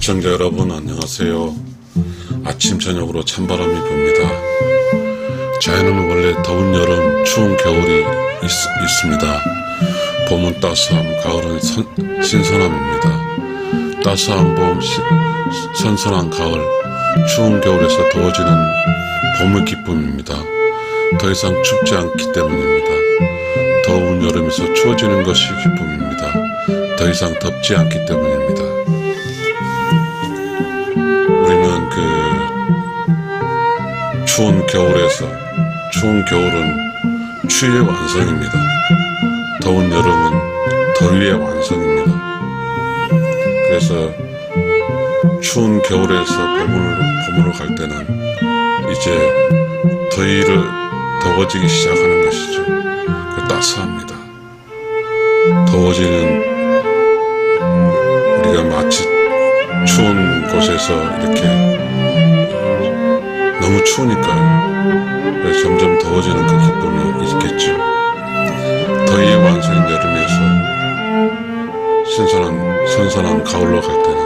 시청자 여러분 안녕하세요. 아침 저녁으로 찬바람이 붑니다. 자연은 원래 더운 여름, 추운 겨울이 있습니다. 봄은 따스함, 가을은 신선함입니다. 따스한 봄, 선선한 가을, 추운 겨울에서 더워지는 봄의 기쁨입니다. 더 이상 춥지 않기 때문입니다. 더운 여름에서 추워지는 것이 기쁨입니다. 더 이상 덥지 않기 때문입니다. 우리는 추운 겨울은 추위의 완성입니다. 더운 여름은 더위의 완성입니다. 그래서 추운 겨울에서 봄으로 갈 때는 이제 더워지기 시작하는 것이죠. 따스합니다. 더워지는 우리가 마치 추운 곳에서 이렇게 너무 추우니까요. 그래서 점점 더워지는 그 기쁨이 있겠죠. 더위의 완성인 여름에서 선선한 가을로 갈 때는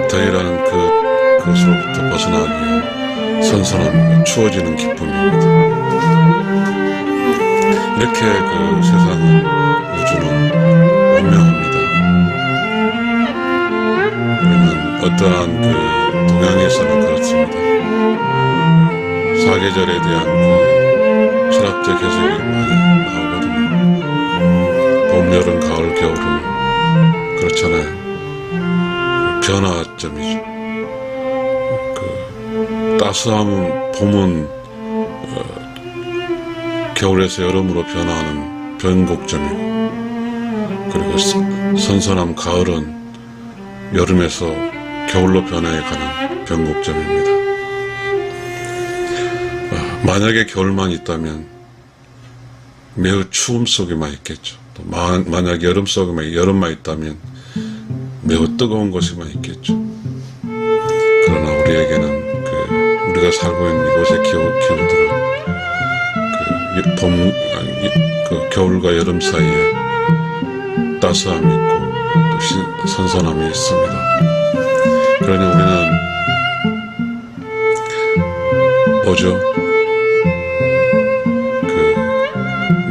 더위라는 그것으로부터 벗어나기 위한 선선한 추워지는 기쁨입니다. 이렇게 세상은, 우주는 운명합니다. 우리는 어떠한 동양에서는 그렇습니다. 사계절에 대한 철학적 해석이 많이 나오거든요. 봄, 여름, 가을, 겨울은 그렇잖아요. 변화점이죠. 따스함은 봄은 겨울에서 여름으로 변화하는 변곡점이고, 그리고 선선함 가을은 여름에서 겨울로 변화해가는 변곡점입니다. 만약에 겨울만 있다면 매우 추움 속에만 있겠죠. 또 만약에 여름만 있다면 매우 뜨거운 곳에만 있겠죠. 그러나 우리에게는 우리가 살고 있는 이곳의 기후들은 겨울과 여름 사이에 따스함이 있고 또 선선함이 있습니다. 그러니 우리는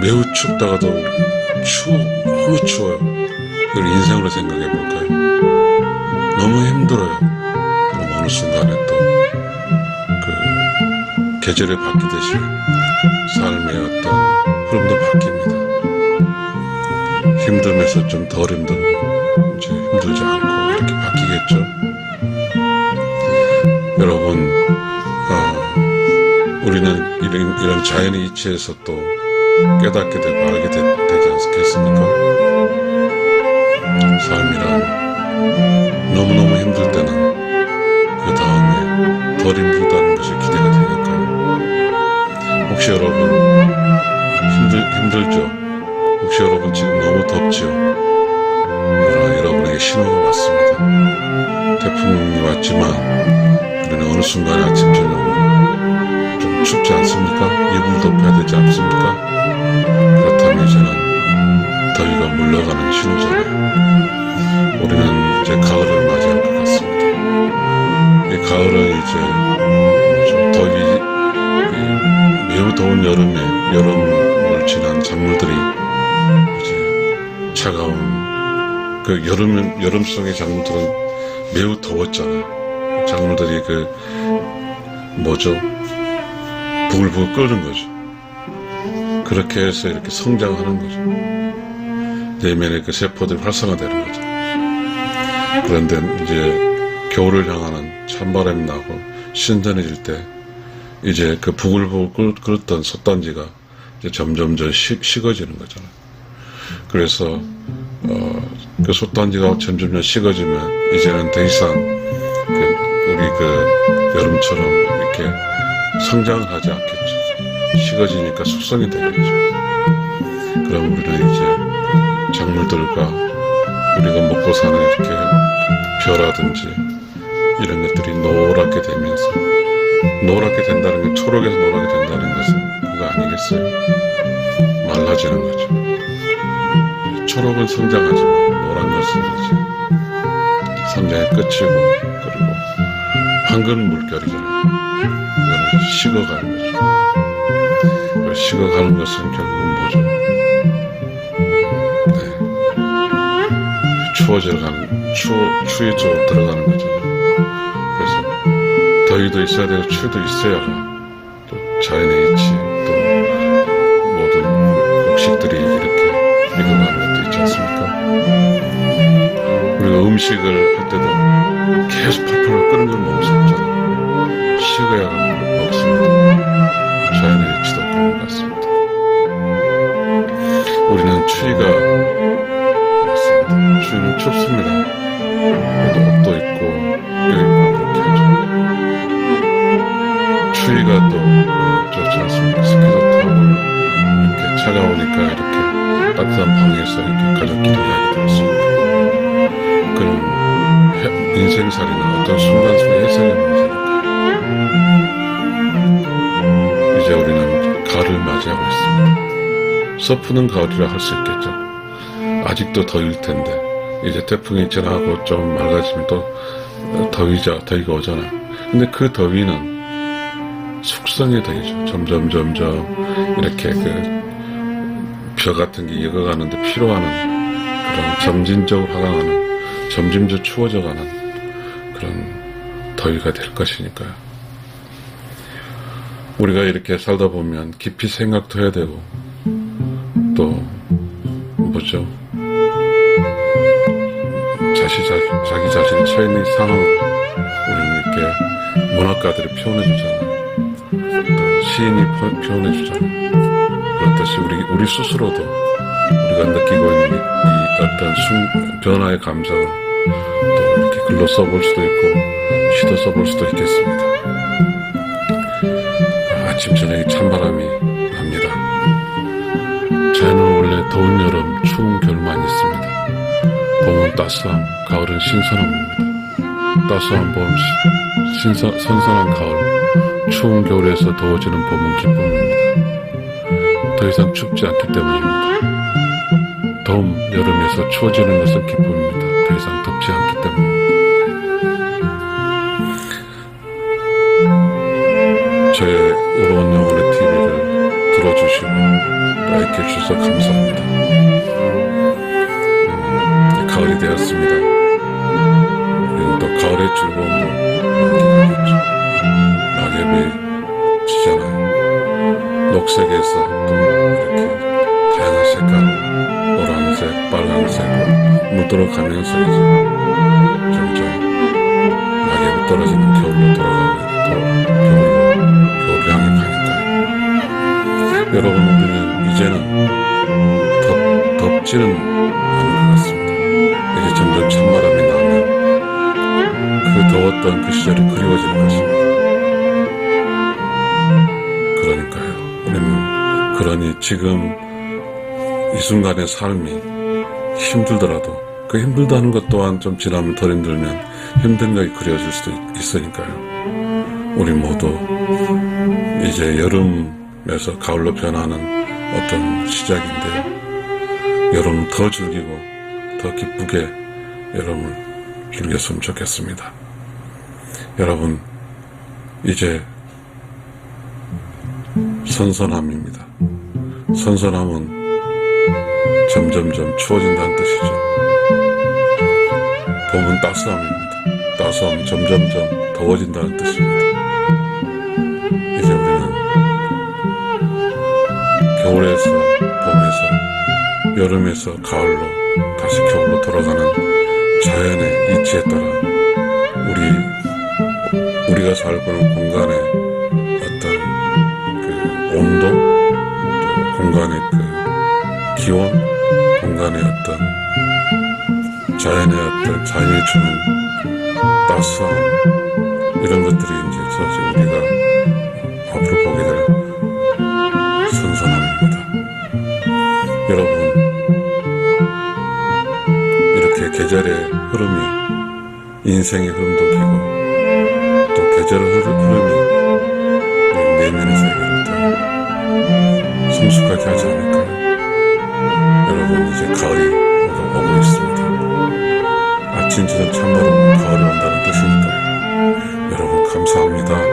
매우 춥다가도 너무 추워요. 그걸 인생으로 생각해 볼까요? 너무 힘들어요. 그럼 어느 순간에 또 계절이 바뀌듯이 삶의 어떤 흐름도 바뀝니다. 힘듦에서 좀 덜 힘들고 이제 힘들지 않고 이렇게 바뀌겠죠. 여러분, 우리는 이런 자연의 이치에서 또 깨닫게 되고 알게 되지 않겠습니까? 삶이란 너무너무 힘들 때는 그 다음에 덜 힘들다는 것이 기대가 되니까요. 혹시 여러분 힘들죠? 혹시 여러분 지금 너무 덥죠? 여러분에게 신호가 왔습니다. 태풍이 왔지만 우리는 어느 순간에 아침 저녁으로 좀 춥지 않습니까? 이불 덮여야 되지 않습니까? 그렇다면 이제는 더위가 물러가는 신호잖아요. 우리는 이제 가을을 맞이할 것 같습니다. 이 가을은 이제 좀 매우 더운 여름을 지난 작물들이 이제 차가운 여름 속의 작물들은 매우 더웠잖아요. 작물들이 부글부글 끓는 거죠. 그렇게 해서 이렇게 성장하는 거죠. 내면의 세포들이 활성화되는 거죠. 그런데 이제 겨울을 향하는 찬바람이 나고 신선해질 때 이제 부글부글 끓었던 솥단지가 이제 점점 식어지는 거잖아요. 그래서 솥단지가 점점 식어지면 이제는 더 이상 우리 여름처럼 이렇게 성장을 하지 않겠죠. 식어지니까 숙성이 되겠죠. 그럼 우리는 이제 작물들과 우리가 먹고 사는 이렇게 벼라든지 이런 것들이 노랗게 되면서, 노랗게 된다는 건, 초록에서 노랗게 된다는 것은 그거 아니겠어요? 말라지는 거죠. 초록은 성장하지만 노란 것은 이제 성장의 끝이고, 그리고 황금 물결이잖아요. 이거는 식어가는 거죠. 식어가는 것은 결국은 뭐죠? 추위 쪽으로 들어가는 거잖아요. 그래서 더위도 있어야 되고 추위도 있어야 또 자연의 이치, 또 모든 곡식들이 이렇게 익어가는 것도 있지 않습니까? 우리가 음식을 할 때도 계속 팔팔 끓는 걸 먹을 수 없잖아요. 식어야만 먹습니다. 자연의 이치도 그런 것 같습니다. 우리는 추위가 맞습니다. 추위는 춥습니다. 그래도 옷도 입고 뼈 입고 그렇게 하죠. 추위가 또 좋지 않습니까? 스키도 타고 이렇게 차가우니까 이렇게 따뜻한 방에서 이렇게 가족끼리 이야기 들었습니다. 그런 인생살이나 어떤 순간순간 해석의 문제니까. 이제 우리는 가을을 맞이하고 있습니다. 서프는 가을이라 할 수 있겠죠. 아직도 더울 텐데 이제 태풍이 지나고 좀 맑아지면 또 더위가 오잖아요. 근데 그 더위는 숙성의 더위죠. 점점 이렇게 벼 같은 게 익어가는데 피로하는 그런 점진적으로 하강하는, 점진적으로 추워져가는 그런 더위가 될 것이니까요. 우리가 이렇게 살다 보면 깊이 생각도 해야 되고, 또 뭐죠? 자기 자신이 처해 있는 상황을 우리는 이렇게 문학가들이 표현해 주잖아요. 또 시인이 표현해 주잖아요. 그렇듯이 우리 스스로도 우리가 느끼고 있는 이 어떤 변화의 감정을 또 이렇게 글로 써볼 수도 있고 시도 써볼 수도 있겠습니다. 아침 저녁에 찬바람이 납니다. 자연은 원래 더운 여름, 추운 겨울만 있습니다. 봄은 따스함, 가을은 신선함입니다. 따스한 봄, 선선한 가을, 추운 겨울에서 더워지는 봄은 기쁨입니다. 더 이상 춥지 않기 때문입니다. 더운 여름에서 추워지는 것은 기쁨입니다. 더 이상 덥지 않기 때문입니다. 저의 의로운 영혼의 TV를 들어주시고 라이크해 주셔서 감사합니다. 가을이 되었습니다. 우리는 또 가을의 즐거움으로 만끽하겠죠. 낙엽이 지잖아요. 녹색에서 또 이렇게 다양한 색깔, 노란색, 빨간색으로 물들어가면서 이제 점점 낙엽이 떨어지는 겨울로 돌아가면 겨울로 향해 가니까요. 여러분, 우리는 이제는 덥지는 않은 것 같습니다. 이제 점점 찬바람이 나면 그 더웠던 그 시절이 그리워질 것입니다. 그러니까요. 그러니 지금 이 순간의 삶이 힘들더라도 그 힘들다는 것 또한 좀 지나면 덜 힘들면 힘든 것이 그려질 수도 있으니까요. 우리 모두 이제 여름에서 가을로 변하는 어떤 시작인데요. 여름은 더 즐기고 더 기쁘게 여름을 즐겼으면 좋겠습니다. 여러분, 이제 선선함입니다. 선선함은 점점점 추워진다는 뜻이죠. 봄은 따스함입니다. 따스함은 점점점 더워진다는 뜻입니다. 이제 우리는 겨울에서 봄에서 여름에서 가을로 다시 겨울로 돌아가는 자연의 이치에 따라 우리가 살고 있는 공간의 어떤 그 온도, 또 공간의 그 기온, 공간의 어떤 자연이 주는 따스함, 이런 것들이 이제 사실 우리가 앞으로 보게 될 선선함입니다. 여러분, 이렇게 계절의 흐름이 인생의 흐름도 기고 또 계절의 흐름이 내면의 세계를 더 성숙하게 하지 않을까요? 여러분, 이제 가을이 오고 있습니다. 진주는 참바로 가을이 온다는 뜻이니까요. 여러분 감사합니다.